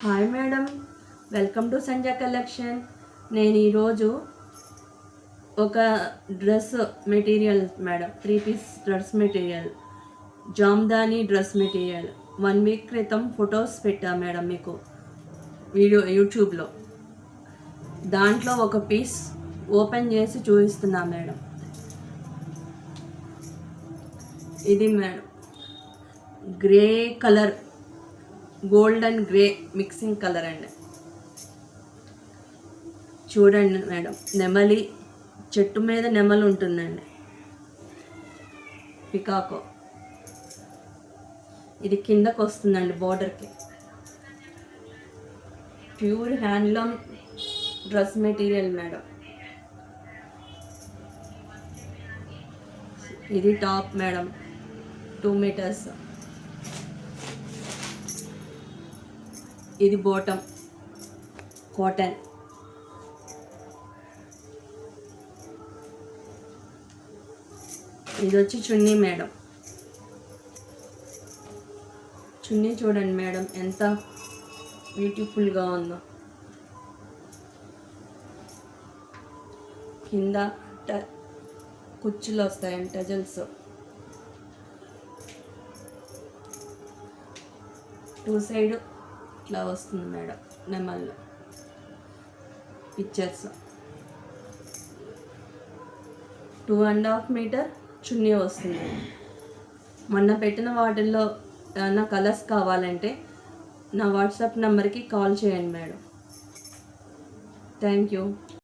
Hi madam, welcome to Sanjay collection. నేను ఈరోజు ఒక dress material madam, 3 piece dress material, Jamdani dress material 1 week క్రితం photos పెట్టా మేడం మీకు యూట్యూబ్లో. దాంట్లో ఒక పీస్ ఓపెన్ చేసి చూపిస్తున్నా మేడం. ఇది madam grey colour, gold and grey mixing colour అండి. చూడండి మేడం, నెమలి చెట్టు మీద నెమలి ఉంటుందండి, పికాకో. ఇది కిందకు వస్తుందండి బోర్డర్కి. Pure handloom dress material madam. ఇది టాప్ మేడం, 2 మీటర్స్. ఇది బాటమ్, కాటన్. ఇది వచ్చి చున్నీ మేడం. చున్నీ చూడండి మేడం ఎంత బ్యూటిఫుల్గా ఉందో. కింద కుచ్చులు వస్తాయండి, టజల్స్. 2 సైడ్ ఇట్లా వస్తుంది మేడం, నెమల్లో పిక్చర్స్. 2.5 మీటర్ చున్నీ వస్తుంది. మొన్న పెట్టిన వాటిల్లో ఏమన్నా కలర్స్ కావాలంటే నా వాట్సాప్ నెంబర్కి కాల్ చేయండి మేడం. Thank you.